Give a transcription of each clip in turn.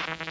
Welcome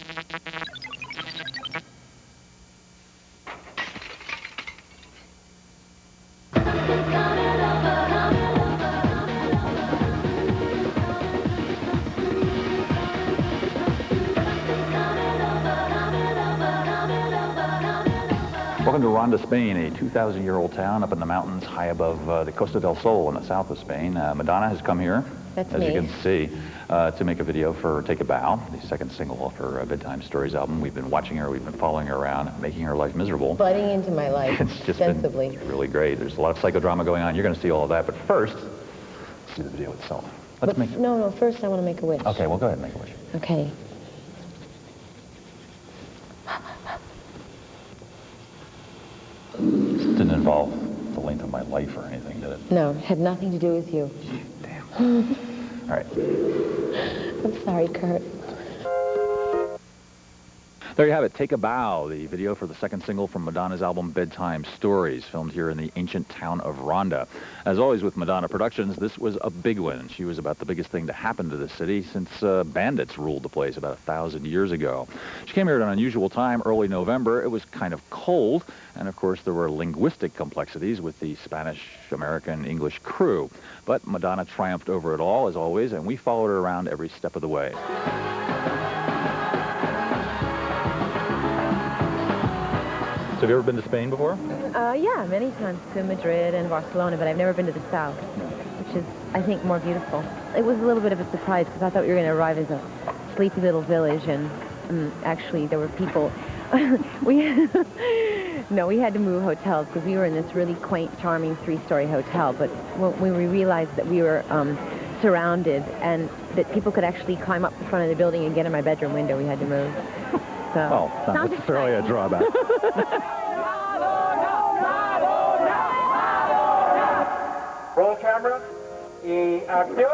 to Ronda, Spain, a 2,000-year-old town up in the mountains high above the Costa del Sol in the south of Spain. Madonna has come here, as you can see, to make a video for Take a Bow, the second single off her Bedtime Stories album. We've been watching her, we've been following her around, making her life miserable. Butting into my life it's just extensively. Been really great. There's a lot of psychodrama going on. You're going to see all of that, but first, let's do the video itself. No, first I want to make a wish. Okay, well, go ahead and make a wish. Okay. This didn't involve the length of my life or anything, did it? No, it had nothing to do with you. Damn. All right. I'm sorry, Kurt. There you have it, Take a Bow, the video for the second single from Madonna's album Bedtime Stories, filmed here in the ancient town of Ronda. As always with Madonna Productions, this was a big one. She was about the biggest thing to happen to this city since bandits ruled the place about 1,000 years ago. She came here at an unusual time, early November. It was kind of cold, and of course there were linguistic complexities with the Spanish, American, English crew. But Madonna triumphed over it all, as always, and we followed her around every step of the way. Have you ever been to Spain before? Yeah, many times to Madrid and Barcelona, but I've never been to the south, which is, I think, more beautiful. It was a little bit of a surprise because I thought we were going to arrive as a sleepy little village, and actually there were people. we had to move hotels because we were in this really quaint, charming three-story hotel, but when we realized that we were surrounded and that people could actually climb up the front of the building and get in my bedroom window, we had to move. So, well, not necessarily a drawback. Roll camera. Y acción.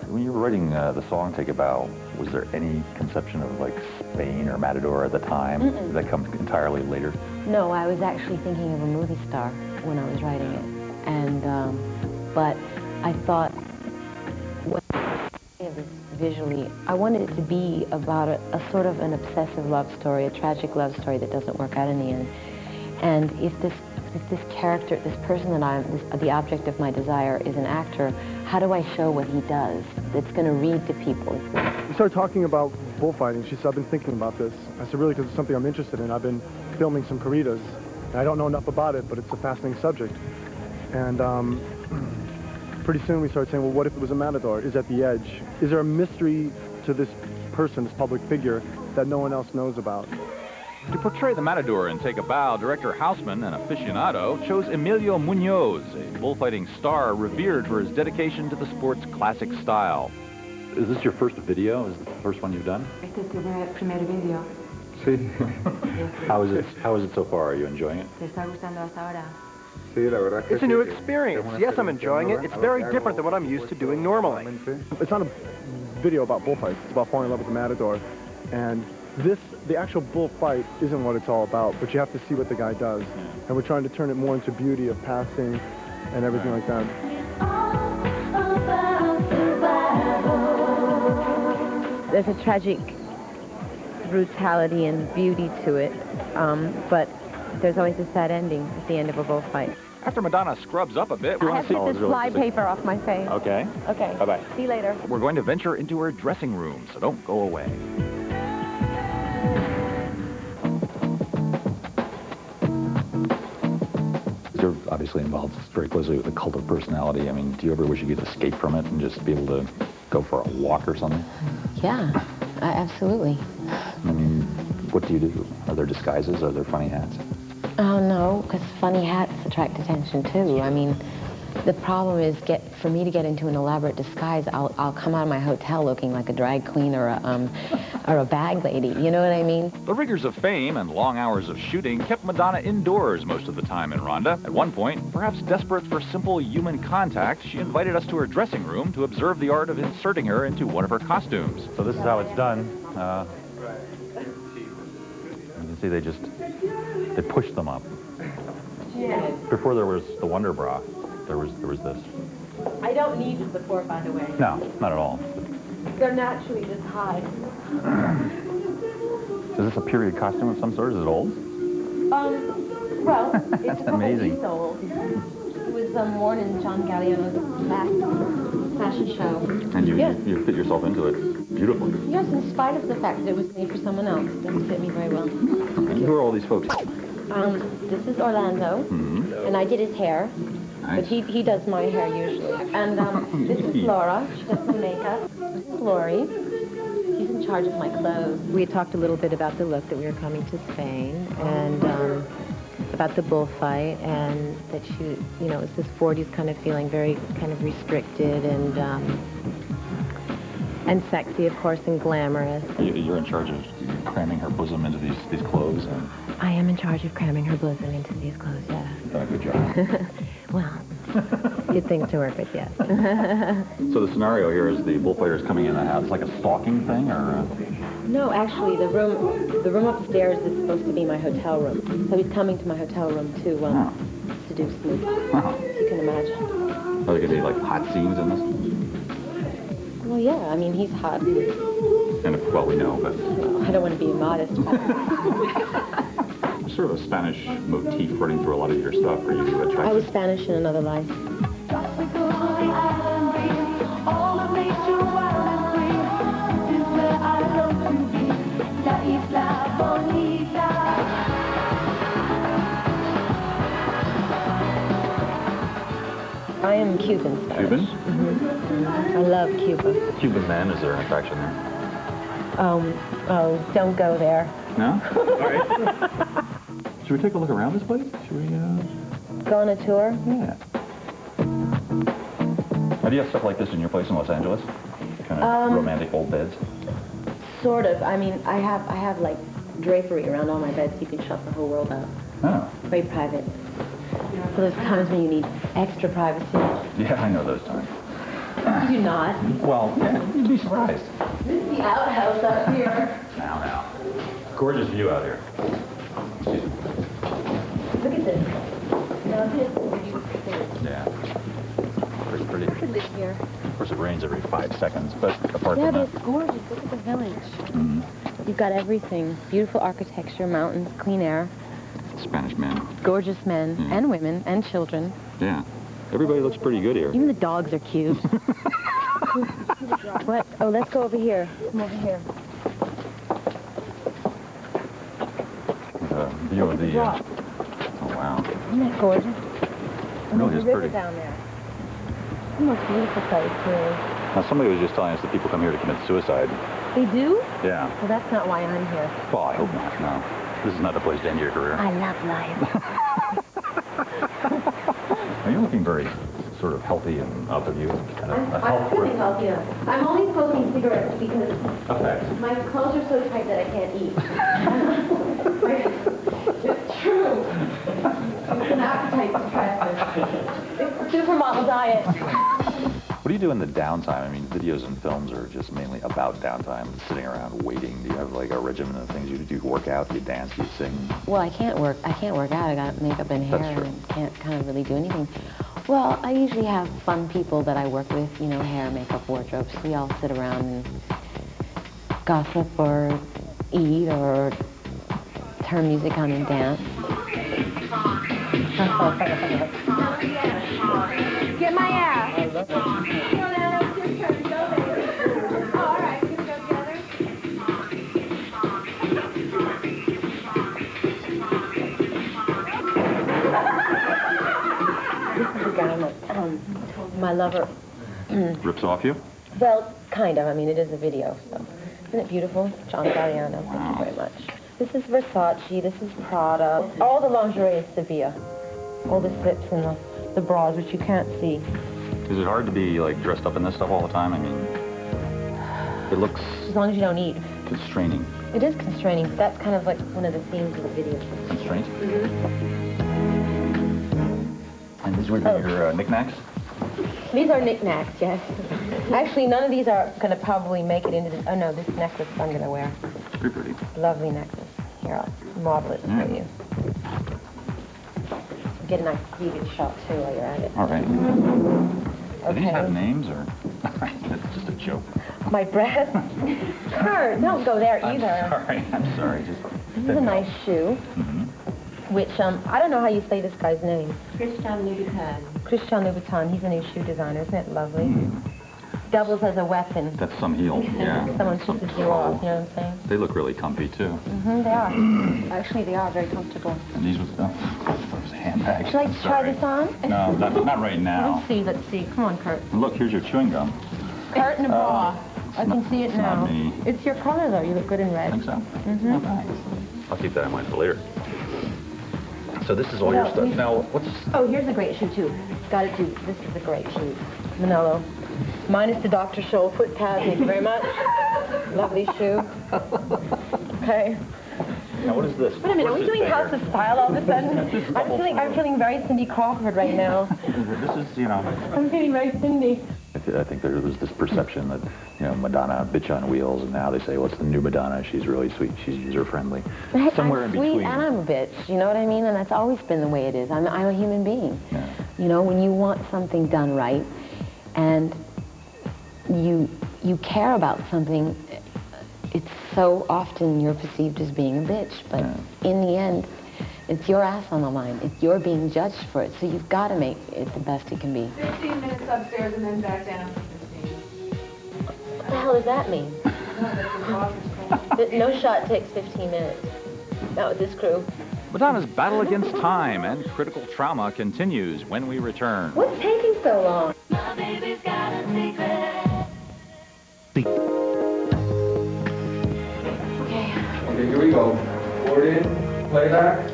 When you were writing the song Take a Bow, was there any conception of like Spain or Matador at the time? Did that come entirely later? No, I was actually thinking of a movie star when I was writing it. And, but I thought, visually, I wanted it to be about a sort of an obsessive love story, a tragic love story that doesn't work out in the end. And if this character, this person that I'm, the object of my desire is an actor, how do I show what he does that's going to read to people? We started talking about bullfighting. She said, I've been thinking about this. I said, really, because it's something I'm interested in. I've been filming some corridas, and I don't know enough about it, but it's a fascinating subject. And pretty soon we started saying, well, what if it was a matador? Is at the edge? Is there a mystery to this person, this public figure, that no one else knows about? To portray the matador in Take a Bow, director Houseman, an aficionado, chose Emilio Munoz, a bullfighting star revered for his dedication to the sport's classic style. Is this your first video? Is it the first one you've done? Este es tu primer video. Sí. How is it so far? Are you enjoying it? ¿Te está gustando hasta ahora? It's a new experience. Yes, I'm enjoying it. It's very different than what I'm used to doing normally. It's not a video about bullfights. It's about falling in love with the matador. And the actual bullfight isn't what it's all about, but you have to see what the guy does. And we're trying to turn it more into beauty of passing and everything like that. There's a tragic brutality and beauty to it, but there's always a sad ending at the end of a bullfight. After Madonna scrubs up a bit, I have to get this fly paper off my face. Okay. Okay. Bye-bye. See you later. We're going to venture into her dressing room, so don't go away. You're obviously involved very closely with the cult of personality. I mean, do you ever wish you could escape from it and just be able to go for a walk or something? Yeah, absolutely. I mean, what do you do? Are there disguises? Are there funny hats? Oh, no, because funny hats attract attention, too. I mean, the problem is, for me to get into an elaborate disguise, I'll come out of my hotel looking like a drag queen or a bag lady, you know what I mean? The rigors of fame and long hours of shooting kept Madonna indoors most of the time in Ronda. At one point, perhaps desperate for simple human contact, she invited us to her dressing room to observe the art of inserting her into one of her costumes. So this is how it's done. You can see they pushed them up. Yes. Before there was the Wonder Bra, there was this. I don't need the support, by the way. No, not at all. They're naturally just high. Is this a period costume of some sort? Is it old? Well, it's That's a couple amazing. weeks old. It was worn in John Galliano's last fashion show. And Yeah. you fit yourself into it beautifully. Yes, in spite of the fact that it was made for someone else. It doesn't fit me very well. And who are all these folks? This is Orlando, and I did his hair. Nice. But he does my hair usually. And this is Laura. She does my makeup. This is Lori. She's in charge of my clothes. We had talked a little bit about the look that we were coming to Spain, and about the bullfight, and that she, you know, it was this 40s kind of feeling, very kind of restricted and sexy, of course, and glamorous. You're in charge of cramming her bosom into these clothes. And I am in charge of cramming her bosom into these clothes, yes. you've done a good job. Well, good things to work with, yes. So the scenario here is the bullfighters coming in the house. It's like a stalking thing, or? No, actually, the room upstairs is supposed to be my hotel room. So he's coming to my hotel room to seduce me, if you can imagine. Are there going to be like hot scenes in this? Well, yeah, I mean, he's hot. And well, we know, but I don't want to be immodest. there's sort of a Spanish motif running through a lot of your stuff. Are you attracted? I was Spanish in another life. I am Cuban Spanish. Cuban? I love Cuba. Cuban men, is there an attraction there? Oh, don't go there. No? All right. Should we take a look around this place? Should we, Go on a tour? Yeah. Now, do you have stuff like this in your place in Los Angeles? Kind of romantic old beds? Sort of. I mean, I have like drapery around all my beds. You can shut the whole world out. Oh. Very private. So there's times when you need extra privacy. Yeah, I know those times. You do not. Well, yeah, you'd be surprised. This is the outhouse up here. Now. Gorgeous view out here. Excuse me. Look at this. Now this. Yeah. Pretty. You could live here. Of course, it rains every 5 seconds, but apart Yeah, from but that. it's gorgeous. Look at the village. Mhm. You've got everything. Beautiful architecture, mountains, clean air, Spanish men. gorgeous men Yeah. and women and children. Yeah. Everybody looks pretty good here. Even the dogs are cute. What? Oh, let's go over here. Come over here. View of the... oh, wow. Isn't that gorgeous? And Really there's is a river pretty. down there. It's the most beautiful place, really. Now, somebody was just telling us that people come here to commit suicide. They do? Yeah. Well, that's not why I'm here. Well, I hope not, no. This is not the place to end your career. I love life. Are you looking very sort of healthy and out of you? Kind of a I'm health feeling healthy. I'm only smoking cigarettes because effect. my clothes are so tight that I can't eat. It's true. It's an appetite suppressant. It's a supermodel diet. What do you do in the downtime? I mean, videos and films are just mainly about downtime, sitting around waiting. Do you have like a regimen of things you do? Do you work out? Do you dance? Do you sing? Well, I can't work out. I got makeup and hair, That's true. and can't kind of really do anything. Well, I usually have fun people that I work with, you know, hair, makeup, wardrobes. We all sit around and gossip or eat or turn music on and dance. Get my ass. My lover. Rips off you? Well, kind of. I mean, it is a video, so. Isn't it beautiful? John Galliano. Thank you very much. This is Versace. This is Prada. All the lingerie is Sevilla. All the slips and the bras, which you can't see. Is it hard to be like dressed up in this stuff all the time? I mean, it looks As long as you don't eat. constraining. It is constraining, but that's kind of like one of the themes of the video. Constraint? And these would be your knickknacks? These are knickknacks, yes. Actually, none of these are going to probably make it into the... Oh, no, this necklace I'm going to wear. Pretty pretty. Lovely necklace. Here, I'll model it for you. Get a nice cleavage shot, too, while you're at it. All right. Do these have Okay. names, or? It's just a joke. My breath? Kurt, don't go there either. I'm sorry. Just this is a nice shoe, which, I don't know how you say this guy's name. Christian Louboutin. Christian Louboutin. He's a new shoe designer. Isn't it lovely? Doubles as a weapon. That's some heel. Yeah. Someone pisses you off, you know what I'm saying? They look really comfy, too. They are. Actually, they are very comfortable. And these was, it was handbags. Would you like to try this on? No, not right now. Let's see. Come on, Kurt. And look, here's your chewing gum. Kurt in a bra. I can see it now. Not me. It's your color, though. You look good in red. Think so? Oh, thanks. I'll keep that in mind for later. So this is all your stuff. Now, what's... Oh, here's a great shoe, too. Got it, too. This is a great shoe. Manello. Minus the Dr. Scholl foot pad. Thank you very much. Lovely shoe. Okay. Now, what is this? Wait a minute. Are we doing House of Style all of a sudden? I'm feeling very Cindy Crawford right now. This is, you know... I'm feeling very Cindy. I think there was this perception that, you know, Madonna, bitch on wheels, and now they say, well, it's the new Madonna. She's really sweet. She's user-friendly. Somewhere in between. I'm sweet and I'm a bitch, you know what I mean? And that's always been the way it is. I'm a human being. Yeah. You know, when you want something done right, and you care about something, it's so often you're perceived as being a bitch. But in the end, it's your ass on the line. You're being judged for it, so you've got to make it the best it can be. 15 minutes upstairs and then back down for 15. What the hell does that mean? No shot takes 15 minutes. Not with this crew. Madonna's battle against time and critical trauma continues when we return. What's taking so long? My baby's got a secret. Okay, here we go. Forward in, playback.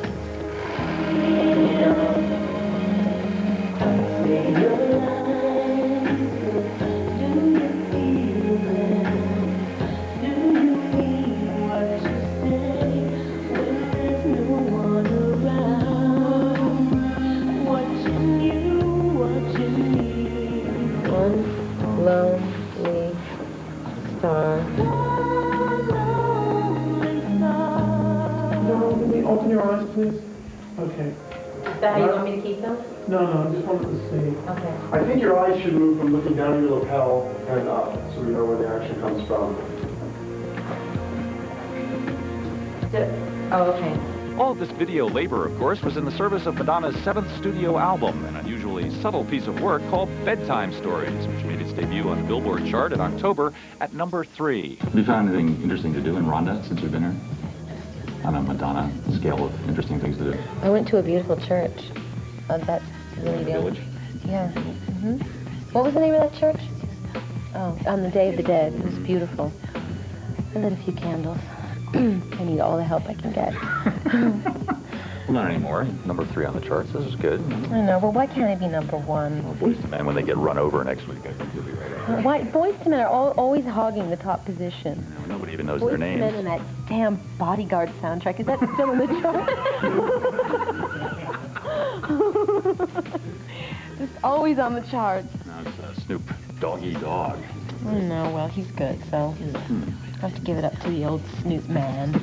Lonely star. No, can you open your eyes, please? Okay. Is that how you want me to keep them? No, I just wanted to see. Okay. I think your eyes should move from looking down your lapel and up, so we know where the action comes from. Oh, okay. All of this video labor, of course, was in the service of Madonna's 7th studio album, an unusually subtle piece of work called Bedtime Stories, which made its debut on the Billboard chart in October at number 3. Have you found anything interesting to do in Ronda since you've been here? On a Madonna scale of interesting things to do? I went to a beautiful church. That's really Village? Yeah. What was the name of that church? Oh, on the Day of the Dead. It was beautiful. I lit a few candles. I need all the help I can get. Well, not anymore. Number 3 on the charts. This is good. I know, but why can't I be number 1? Well, Boyz II Men, when they get run over next week, I think you'll be right up there. Why, Boyz II Men are always hogging the top position. No, nobody even knows their names. Boyz II Men and that damn Bodyguard soundtrack. Is that still in the chart? Just always on the charts. No, it's Snoop Doggy Dog. Oh, no, well, he's good, so I have to give it up to the old Snoop man.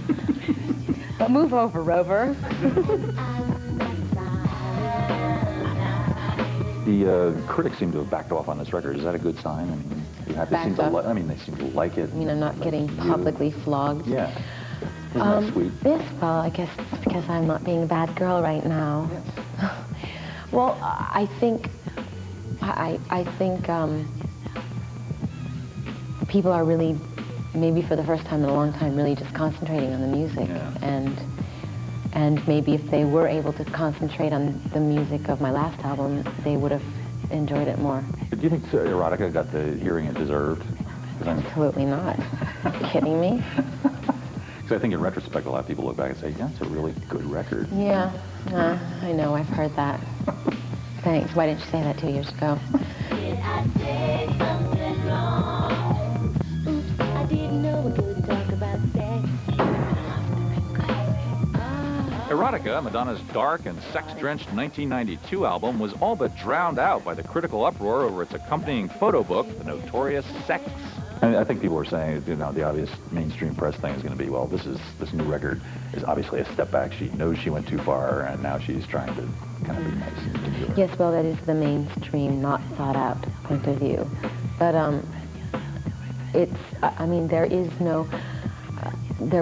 But move over, Rover. The critics seem to have backed off on this record. Is that a good sign? I mean, they seem to like it. I mean, I'm not getting publicly flogged. Yeah. Isn't that sweet? Yes, well, I guess it's because I'm not being a bad girl right now. Yes. Well, I think people are really, maybe for the first time in a long time, really just concentrating on the music. Yeah. And maybe if they were able to concentrate on the music of my last album, they would have enjoyed it more. Do you think Erotica got the hearing it deserved? Absolutely not. Are you kidding me? Because I think in retrospect, a lot of people look back and say, yeah, it's a really good record. Yeah, I know, I've heard that. Thanks. Why didn't you say that 2 years ago? Did I say something wrong? Oops, I didn't know we could talk about sex. Erotica, Madonna's dark and sex-drenched 1992 album, was all but drowned out by the critical uproar over its accompanying photo book, The Notorious Sex. And I think people were saying, you know, the obvious mainstream press thing is going to be, well, this new record is obviously a step back. She knows she went too far, and now she's trying to kind of be nice and popular. Yes, well, that is the mainstream, not thought-out point of view. But it's, I mean, there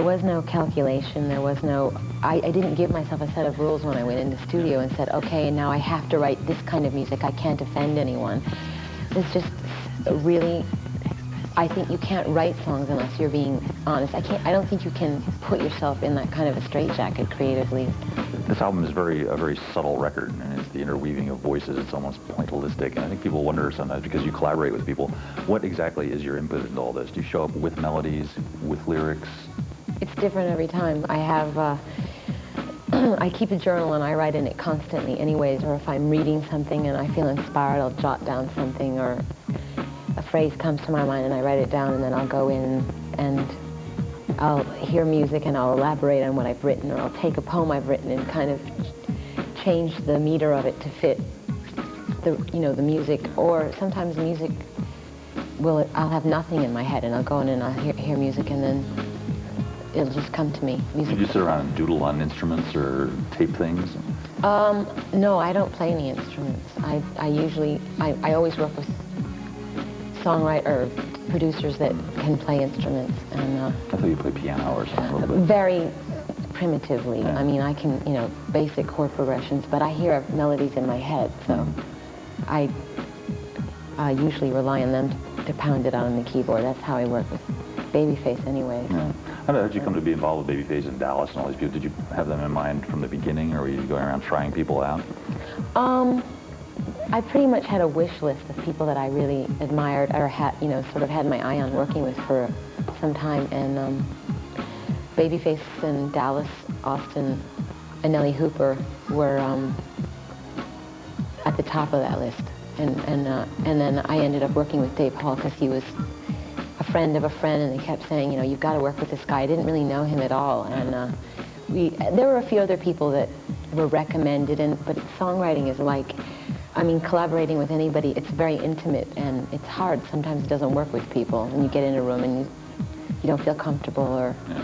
was no calculation, there was no, I didn't give myself a set of rules when I went into studio and said, okay, now I have to write this kind of music, I can't offend anyone. It's just really, I think you can't write songs unless you're being honest. I don't think you can put yourself in that kind of a straitjacket creatively. This album is a very subtle record, and it's the interweaving of voices. It's almost pointillistic, and I think people wonder sometimes, because you collaborate with people, what exactly is your input into all this? Do you show up with melodies, with lyrics? It's different every time. I have, I keep a journal and I write in it constantly anyways, or if I'm reading something and I feel inspired, I'll jot down something, or a phrase comes to my mind and I write it down, and then I'll go in and I'll hear music and I'll elaborate on what I've written, or I'll take a poem I've written and kind of change the meter of it to fit the, you know, the music. Or sometimes music I'll have nothing in my head and I'll go in and I'll hear music and then it'll just come to me. Music. Do you sit around and doodle on instruments or tape things? No, I don't play any instruments. I always work with producers that can play instruments. And I thought you played piano or something a little bit. Very primitively. Yeah. I mean, I can, you know, basic chord progressions, but I hear melodies in my head, so I usually rely on them to pound it out on the keyboard. That's how I work with Babyface anyway. Yeah. How did you come to be involved with Babyface in Dallas and all these people? Did you have them in mind from the beginning, or were you going around trying people out? I pretty much had a wish list of people that I really admired or had, you know, sort of had my eye on working with for some time. And Babyface and Dallas, Austin, and Nellie Hooper were at the top of that list. And then I ended up working with Dave Hall because he was a friend of a friend, and they kept saying, you know, you've got to work with this guy. I didn't really know him at all. And there were a few other people that were recommended, but songwriting is like, I mean, collaborating with anybody, it's very intimate, and it's hard. Sometimes it doesn't work with people, and you get in a room and you don't feel comfortable, or... Yeah.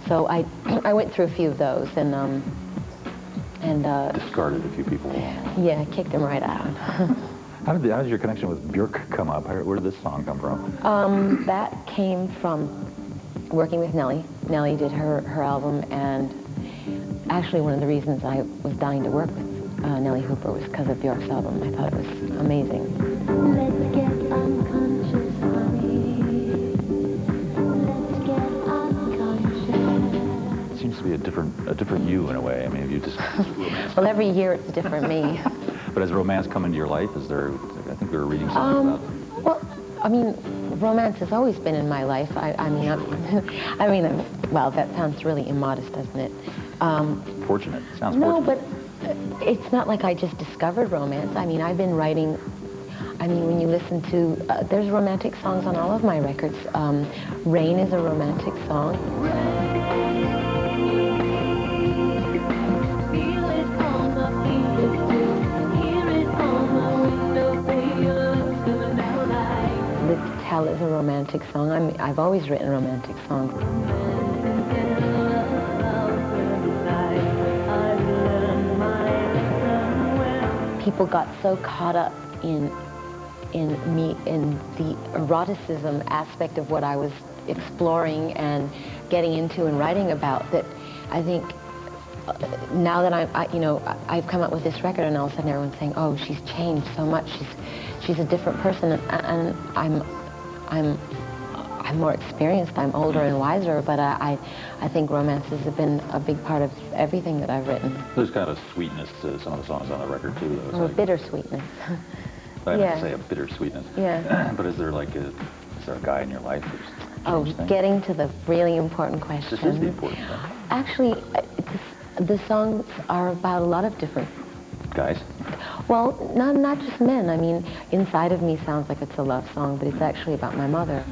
So I went through a few of those, and discarded a few people. Yeah, kicked them right out. How did your connection with Björk come up? Where did this song come from? That came from working with Nellie. Nellie did her album, and actually one of the reasons I was dying to work with Nellie Hooper was because of Björk's album. I thought it was amazing. Let's get unconscious, honey. Let's get unconscious. It seems to be a different you in a way. I mean, if you just well, every year it's a different me. But has romance come into your life? Is there? I think we were reading something about. Well, I mean, romance has always been in my life. Well, that sounds really immodest, doesn't it? Fortunate. Sounds no, fortunate. but it's not like I just discovered romance. I mean, I've been writing. I mean, when you listen to, there's romantic songs on all of my records. Rain is a romantic song. Tell is a romantic song. I've always written romantic songs. People got so caught up in the eroticism aspect of what I was exploring and getting into and writing about that I think now that I've come up with this record, and all of a sudden everyone's saying, oh, she's changed so much. She's a different person, and I'm more experienced, I'm older and wiser, but I think romances have been a big part of everything that I've written. There's kind of a sweetness to some of the songs on the record, too. Or a bittersweetness. I have to say a bittersweetness. Yeah. But is there a guy in your life who's getting to the really important question. This is the important thing. Actually, the songs are about a lot of different... Guys? Well, not just men. I mean, Inside of Me sounds like it's a love song, but it's actually about my mother.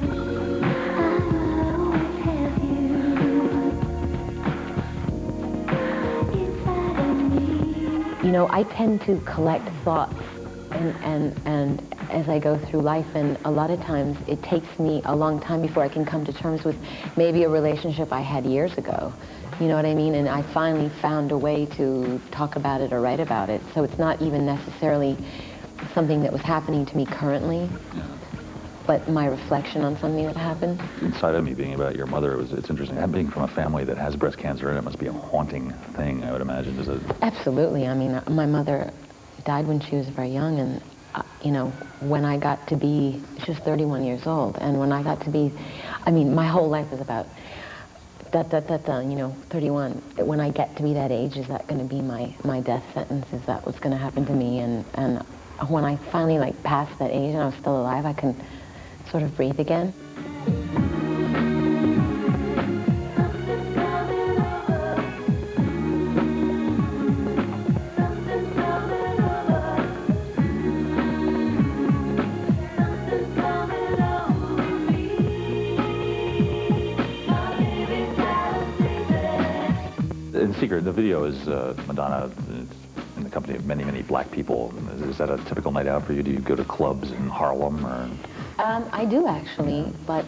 You know, I tend to collect thoughts and as I go through life, and a lot of times it takes me a long time before I can come to terms with maybe a relationship I had years ago. You know what I mean? And I finally found a way to talk about it or write about it. So it's not even necessarily something that was happening to me currently. but my reflection on something that happened. Inside of Me being about your mother, it's interesting. And being from a family that has breast cancer, and it must be a haunting thing, I would imagine. Is it? Absolutely. I mean, my mother died when she was very young, and you know, when I got to be, she was 31 years old, and when I got to be, I mean, my whole life was about you know, 31. When I get to be that age, is that going to be my death sentence? Is that what's going to happen to me? And when I finally like passed that age and I was still alive, I can sort of breathe again. In secret, the video is Madonna in the company of many, many black people. Is that a typical night out for you? Do you go to clubs in Harlem? Or? I do, actually, but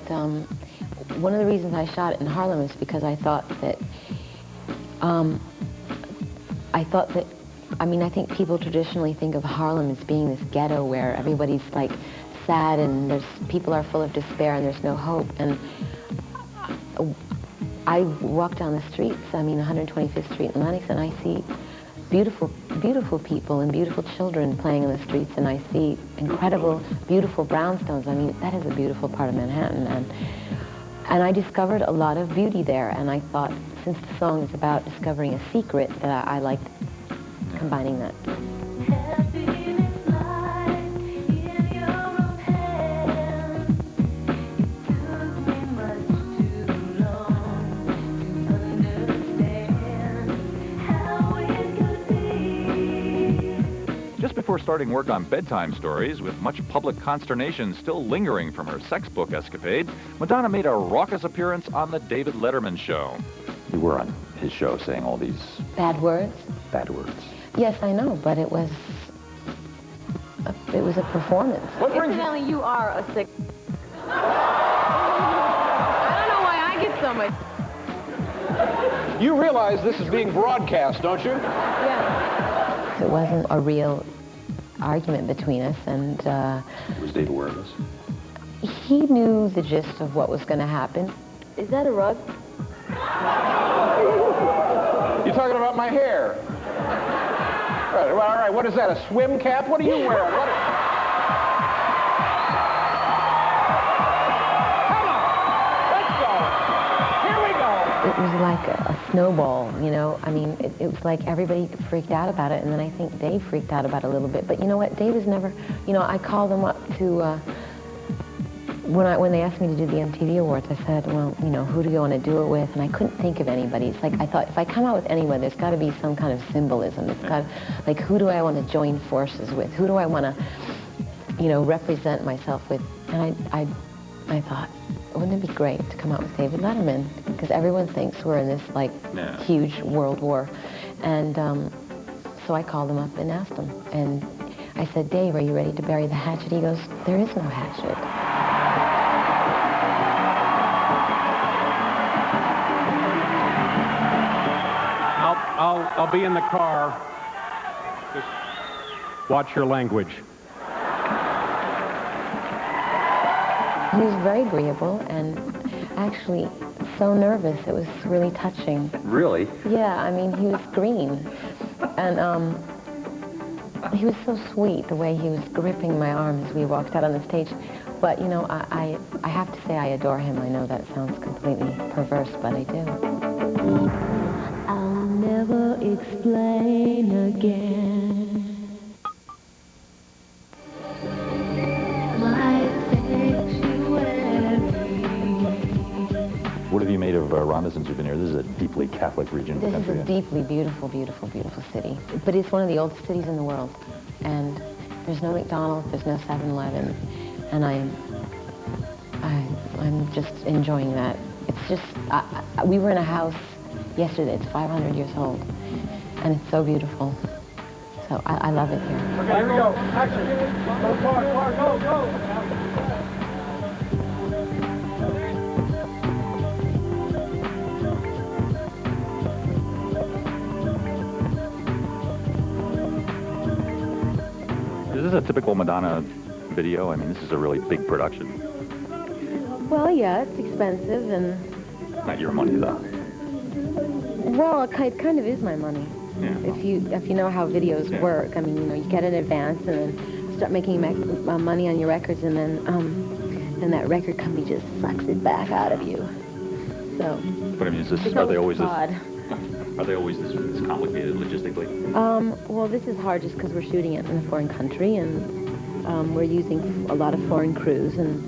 one of the reasons I shot it in Harlem is because I thought that, I mean, I think people traditionally think of Harlem as being this ghetto where everybody's like sad and people are full of despair and there's no hope. And I walk down the streets, I mean 125th Street in Lenox, and I see beautiful, beautiful people and beautiful children playing in the streets, and I see incredible, beautiful brownstones. I mean, that is a beautiful part of Manhattan. And I discovered a lot of beauty there, and I thought, since the song is about discovering a secret, that I liked combining that. Just before starting work on Bedtime Stories, with much public consternation still lingering from her sex book escapade, Madonna made a raucous appearance on the David Letterman show. You were on his show saying all these... Bad words? Bad words. Yes, I know, but it was a performance. Incidentally, you are a sick... I don't know why I get so much... You realize this is being broadcast, don't you? Yeah. It wasn't a real argument between us, and Was Dave aware of this? he knew the gist of what was going to happen. Is that a rug? You're talking about my hair. All right, what is that, a swim cap? What are you wearing? Come on, let's go. Here we go. It was like a snowball, you know. I mean, it was like everybody freaked out about it, and then I think Dave freaked out about it a little bit. But you know what? Dave has never, you know, I called him up to, when they asked me to do the MTV Awards, I said, well, you know, who do you want to do it with? And I couldn't think of anybody. It's like, I thought, if I come out with anyone, there's got to be some kind of symbolism. It's got, like, who do I want to join forces with? Who do I want to, you know, represent myself with? And I thought, wouldn't it be great to come out with David Letterman? Because everyone thinks we're in this, like, huge world war. And so I called him up and asked him. And I said, Dave, are you ready to bury the hatchet? He goes, there is no hatchet. I'll be in the car. Just watch your language. He was very agreeable and actually so nervous. It was really touching. Really? Yeah, I mean, he was green. And he was so sweet, the way he was gripping my arm as we walked out on the stage. But, you know, I have to say I adore him. I know that sounds completely perverse, but I do. I'll never explain again. My sexuality. What have you made of Ronda since you've been here? This is a deeply Catholic region of the This is country. a deeply beautiful, beautiful, beautiful city. But it's one of the oldest cities in the world. And there's no McDonald's, there's no 7-Eleven. And I'm just enjoying that. It's just, we were in a house yesterday, it's 500 years old. And it's so beautiful. So I love it here. Okay, here we go. Action. Go, car, go, go. Is this a typical Madonna video? I mean, this is a really big production. Well, yeah, it's expensive, and Not your money, though. well, it kind of is my money. Yeah. If you know how videos Yeah. work, I mean, you get in advance and then start making money on your records, and then that record company just sucks it back out of you. So. But I mean, are they always this complicated logistically? Well, this is hard just because we're shooting it in a foreign country, and we're using a lot of foreign crews, and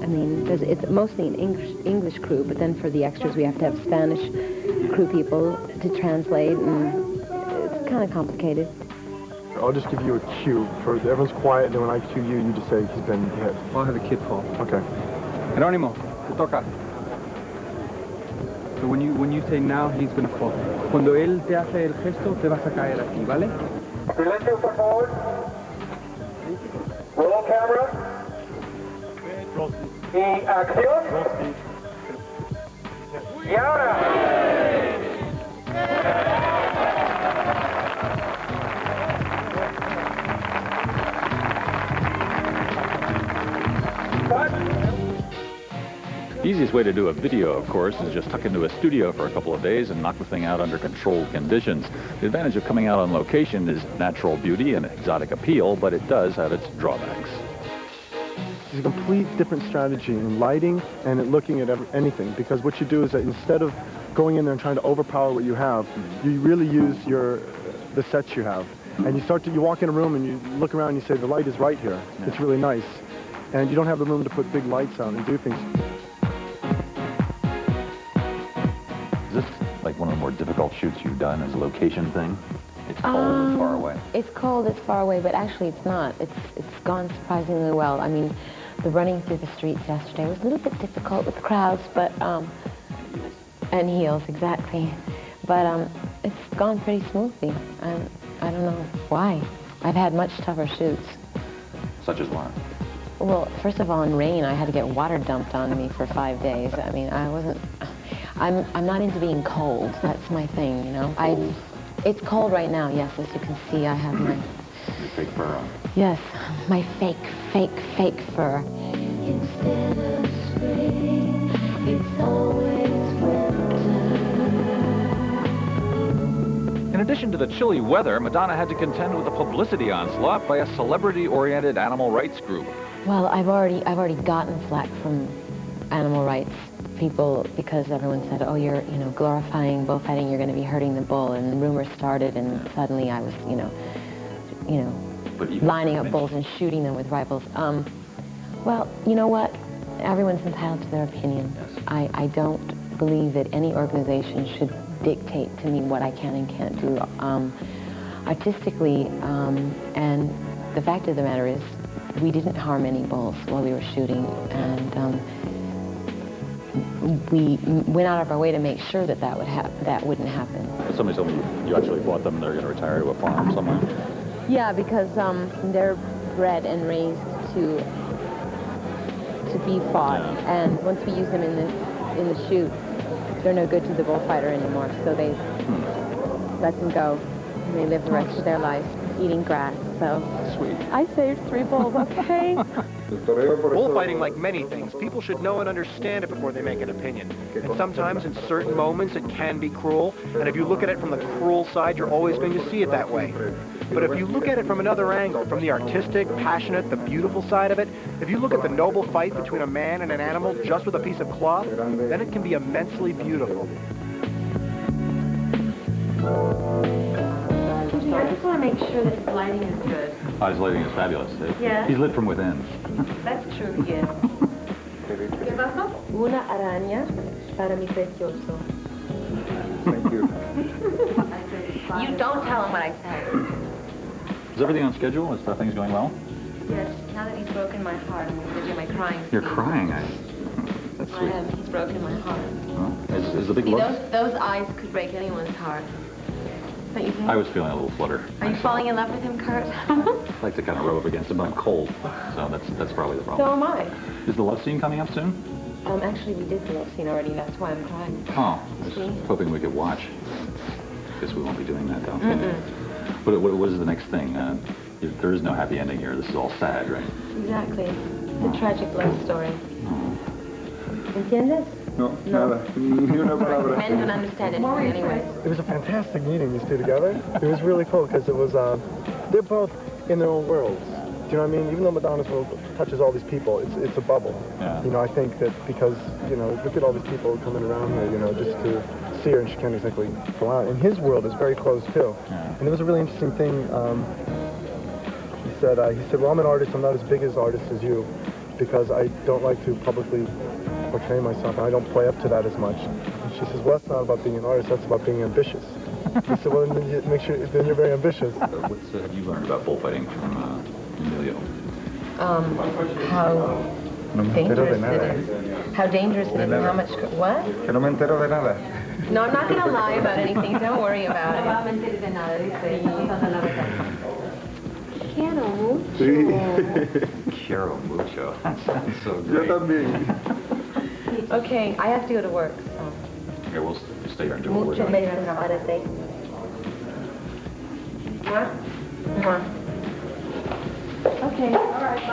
I mean, it's mostly an English crew, but then for the extras we have to have Spanish crew people to translate, and it's kind of complicated. I'll just give you a cue. Everyone's quiet, and then when I cue you, you just say he's been hit. I'll have a kid fall. Okay. Jerónimo, te toca. So when you say now, he's going to fall. Cuando él te hace el gesto, te vas a caer aquí, ¿vale? Silencio, por favor. Roll camera. Y acción. Y ahora. The easiest way to do a video, of course, is just tuck into a studio for a couple of days and knock the thing out under controlled conditions. The advantage of coming out on location is natural beauty and exotic appeal, but it does have its drawbacks. It's a complete different strategy in lighting and in looking at anything, because what you do is that instead of going in there and trying to overpower what you have, you really use the sets you have. And you walk in a room and you look around and you say, the light is right here. Yeah. It's really nice. And you don't have the room to put big lights out and do things. Is this like one of the more difficult shoots you've done as a location thing? It's cold, it's far away. It's cold, it's far away, but actually it's not. It's gone surprisingly well. I mean, the running through the streets yesterday was a little bit difficult with the crowds, but and heels, exactly. But it's gone pretty smoothly. I don't know why. I've had much tougher shoots. Such as what? Well, first of all, in rain, I had to get water dumped on me for 5 days. I mean, I'm not into being cold. That's my thing, you know. It's cold right now, yes, as you can see. I have my... Your fake fur on. Yes, my fake fur. Instead of spring, it's always In addition to the chilly weather, Madonna had to contend with a publicity onslaught by a celebrity-oriented animal rights group. Well, I've already gotten flack from animal rights people because everyone said, oh, you're, glorifying bullfighting, you're going to be hurting the bull, and rumors started, and suddenly I was, lining up bulls and shooting them with rifles. Well, you know what? Everyone's entitled to their opinion. Yes. I don't believe that any organization should dictate to me what I can and can't do artistically, and the fact of the matter is we didn't harm any bulls while we were shooting, and we went out of our way to make sure that that wouldn't happen. Somebody told me you actually bought them and they're going to retire to a farm somewhere. Yeah, because they're bred and raised to be fought, and once we use them in the shoot, they're no good to the bullfighter anymore, so they let them go, and they live the rest of their life eating grass. So sweet. I saved 3 bulls, okay? Bullfighting, like many things, people should know and understand it before they make an opinion. And sometimes, in certain moments, it can be cruel. And if you look at it from the cruel side, you're always going to see it that way. But if you look at it from another angle, from the artistic, passionate, the beautiful side of it, if you look at the noble fight between a man and an animal just with a piece of cloth, then it can be immensely beautiful. I just want to make sure that his lighting is good. Oh, his lighting is fabulous. Yeah. He's lit from within. That's true, yes. ¿Qué pasó? Una araña para mi precioso. Thank you. You don't tell him what I said. Is everything on schedule? Is things going well? Yes, now that he's broken my heart, I'm going to do my crying. You're crying. That's I sweet. am. He's broken my heart. Well, is the big See, love? those eyes could break anyone's heart. Don't you think? I was feeling a little flutter. Are you falling in love with him, Kurt? I like to kind of rub up against him, but I'm cold. So that's probably the problem. So am I. Is the love scene coming up soon? Actually, we did the love scene already. That's why I'm crying. Oh, I was See? hoping we could watch. Guess we won't be doing that, though. But what is the next thing? There is no happy ending here. This is all sad, right? Exactly. It's a tragic love story. ¿Entiendes? No, nada. Ni una palabra. Men don't understand it anyways. It was a fantastic meeting, these two together. It was really cool because it was, they're both in their own worlds. Do you know what I mean? Even though Madonna's world touches all these people, it's a bubble. Yeah. You know, I think that because, you know, look at all these people coming around her, you know, just to see her, and she can't exactly go out. And his world is very closed too. Yeah. And there was a really interesting thing. He said, well, I'm an artist. I'm not as big as artist as you because I don't like to publicly portray myself, and I don't play up to that as much. And she says, well, that's not about being an artist. That's about being ambitious. He said, well, then you make sure then you're very ambitious. What's have you learned about bullfighting from Emilio? How dangerous it is. How dangerous it is and how much... What? Que no me entero de nada. No, I'm not going to lie about anything. Don't worry about it. Quiero mucho. Quiero mucho. That sounds so great. Yo también. Okay, I have to go to work, so... Okay, we'll stay here and do what we're Muchas doing. besos, espérate. Mwah. Okay, all right,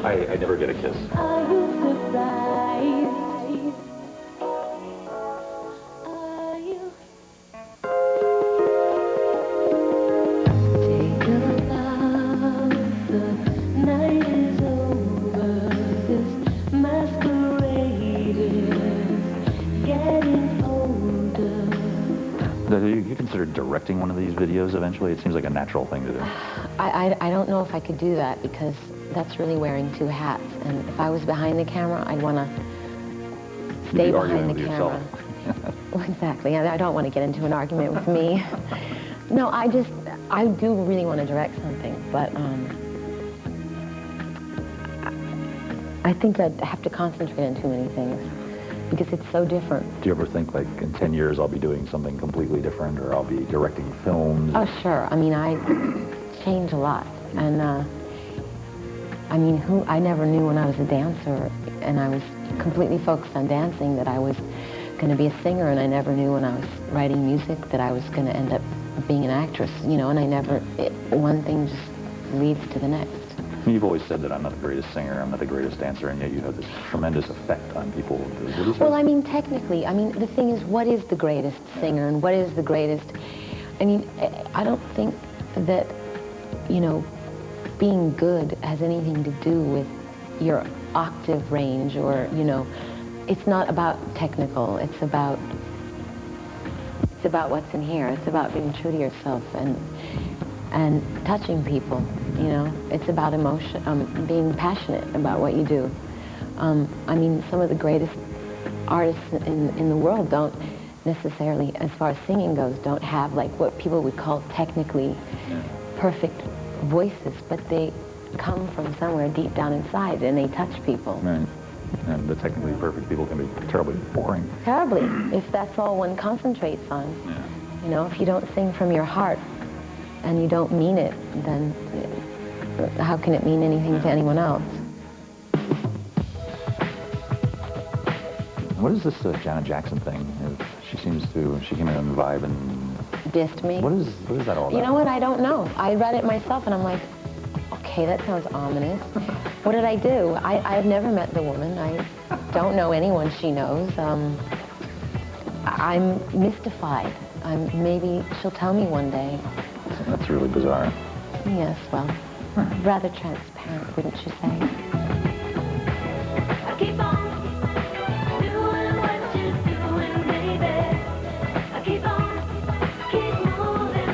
bye. I never get a kiss. Are you surprised? Are you? Take a love, the night is over. This masquerade is getting older. Do you consider directing one of these videos eventually? It seems like a natural thing to do. I don't know if I could do that because that's really wearing two hats. And if I was behind the camera, I'd want to stay You'd be arguing behind the with camera. yourself. Well, exactly. I don't want to get into an argument with me. No, I do really want to direct something, but I think I'd have to concentrate on too many things because it's so different. Do you ever think, like, in 10 years I'll be doing something completely different, or I'll be directing films? Oh, sure. I mean, I change a lot. And, I mean, I never knew when I was a dancer and I was completely focused on dancing that I was going to be a singer, and I never knew when I was writing music that I was going to end up being an actress, you know, and one thing just leads to the next. You've always said that I'm not the greatest singer, I'm not the greatest dancer, and yet you have this tremendous effect on people. Well, I mean, technically, I mean, the thing is, what is the greatest singer and what is the greatest... I mean, I don't think that, you know, being good has anything to do with your octave range or, you know, it's not about technical, it's about what's in here. It's about being true to yourself and touching people, you know. It's about emotion, being passionate about what you do. I mean, some of the greatest artists in the world don't necessarily, as far as singing goes, don't have like what people would call technically perfect voices, but they come from somewhere deep down inside and they touch people. Right. And the technically perfect people can be terribly boring. Terribly, if that's all one concentrates on. Yeah. You know, if you don't sing from your heart and you don't mean it, then how can it mean anything to anyone else? What is this Janet Jackson thing? She seems to, she came in on the vibe and... Dissed me? What is that all about? You know what, I don't know. I read it myself and I'm like, okay, that sounds ominous. What did I do? I've never met the woman. I don't know anyone she knows. I'm mystified. Maybe she'll tell me one day. That's really bizarre. Yes, well, rather transparent, wouldn't you say? I keep on doing what you're doing, baby. I keep moving.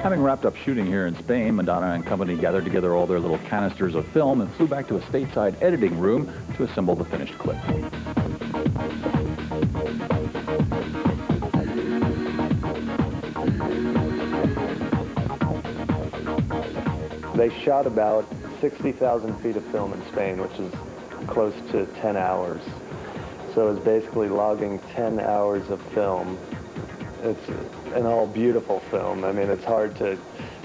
Having wrapped up shooting here in Spain, Madonna and company gathered together all their little canisters of film and flew back to a stateside editing room to assemble the finished clip. They shot about 60,000 feet of film in Spain, which is close to 10 hours. So it's basically logging 10 hours of film. It's an all beautiful film. I mean, it's hard to,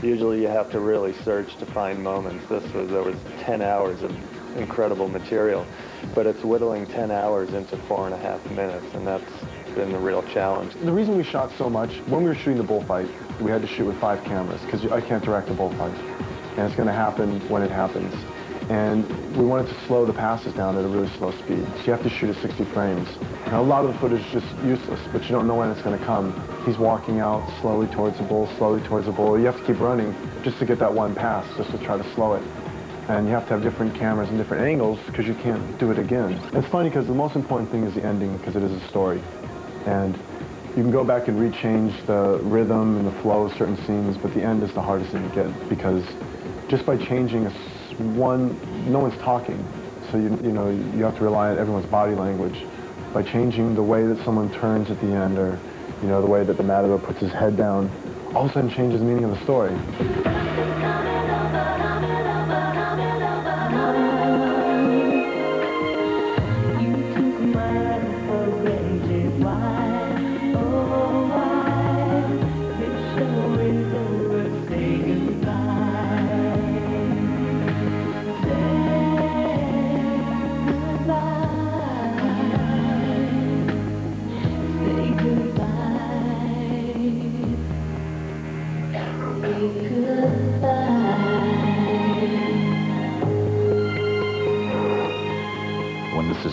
usually you have to really search to find moments. There was 10 hours of incredible material. but it's whittling 10 hours into 4.5 minutes, and that's been the real challenge. The reason we shot so much, when we were shooting the bullfight, we had to shoot with 5 cameras, because I can't direct a bullfight. And it's going to happen when it happens. And we wanted to slow the passes down at a really slow speed. So you have to shoot at 60 frames. Now, a lot of the footage is just useless, but you don't know when it's going to come. He's walking out slowly towards the bull, slowly towards the bull. You have to keep running just to get that one pass, just to try to slow it. And you have to have different cameras and different angles because you can't do it again. It's funny because the most important thing is the ending, because it is a story. And you can go back and rechange the rhythm and the flow of certain scenes, but the end is the hardest thing to get, because just by changing no one's talking, so you have to rely on everyone's body language. By changing the way that someone turns at the end, or the way that the matador puts his head down, all of a sudden changes the meaning of the story.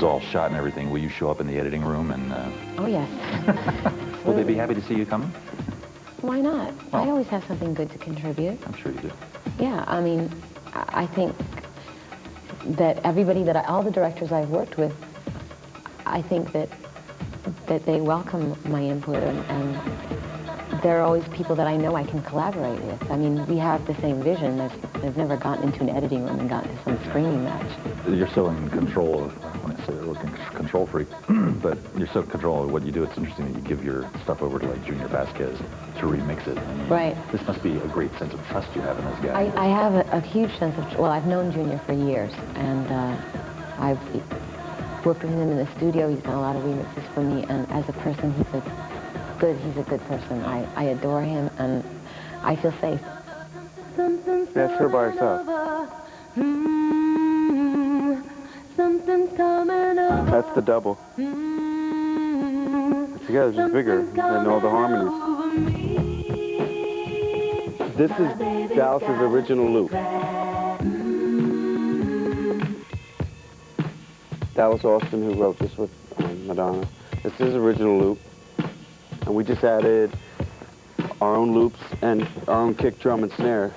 All shot and everything, will you show up in the editing room and Oh yes. will they be happy to see you coming? Why not? Well, I always have something good to contribute. I'm sure you do. Yeah, I mean, I think that all the directors I've worked with, I think that they welcome my input, and there are always people that I know I can collaborate with. I mean, we have the same vision. They've never gotten into an editing room and gotten to some screening match. You're so in control of, when I say control freak, but you're so in control of what you do. It's interesting that you give your stuff over to like Junior Vasquez to remix it. I mean, right. This must be a great sense of trust you have in this guy. I have a huge sense of, well, I've known Junior for years, and I've worked with him in the studio. He's done a lot of remixes for me, and as a person, he's a good person. I adore him, and I feel safe. That's her by herself. That's the double. Together, it's just bigger than all the harmonies. This is Dallas's original loop. That was Austin who wrote this with Madonna. It's his original loop. And we just added our own loops and our own kick, drum, and snare,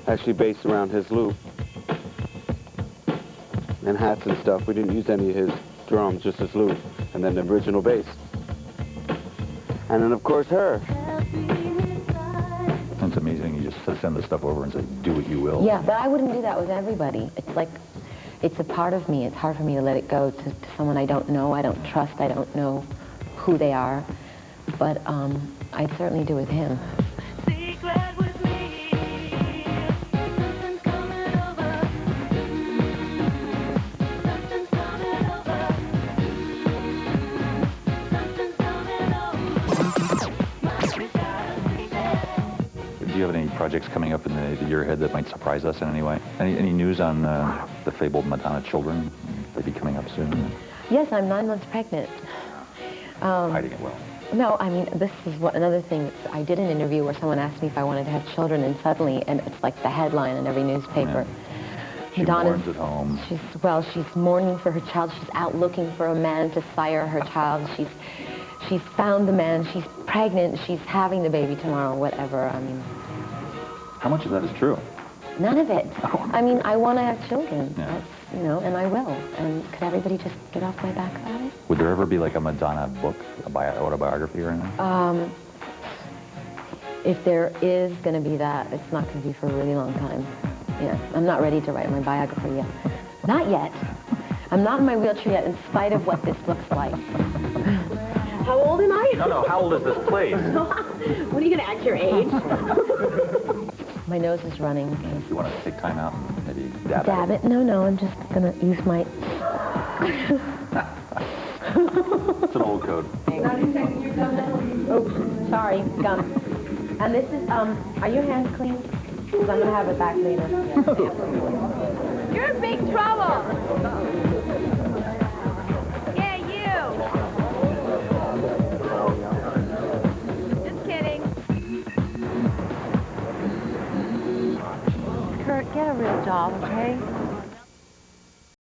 actually based around his loop. And hats and stuff. We didn't use any of his drums, just his loop. And then the original bass. And then, of course, her. It's amazing. You just send the stuff over and say, do what you will. Yeah, but I wouldn't do that with everybody. It's like, it's a part of me. It's hard for me to let it go to someone I don't know, I don't trust, I don't know who they are. But I'd certainly do with him. Do you have any projects coming up in the year ahead that might surprise us in any way? Any news on the fabled Madonna children? They'll be coming up soon. Yes, I'm 9 months pregnant. Hiding it well. No, I mean, this is another thing. I did an interview where someone asked me if I wanted to have children, and suddenly, and it's like the headline in every newspaper. Yeah. She mourns at home. She's mourning for her child. She's out looking for a man to sire her child. She's found the man. She's pregnant. She's having the baby tomorrow, whatever. I mean... How much of that is true? None of it. I mean, I want to have children. Yeah. That's, and I will. And could everybody just get off my back about it? Would there ever be like a Madonna book, autobiography or anything? If there is going to be that, it's not going to be for a really long time. Yeah, I'm not ready to write my biography yet. Not yet. I'm not in my wheelchair yet, in spite of what this looks like. How old am I? No, how old is this place? What are you going to act your age? My nose is running. If you want to take time out and maybe dab it? No, I'm just going to use my... It's an old code. Oh, sorry, gum. And this is, are your hands clean? Because I'm going to have it back later. You're in big trouble.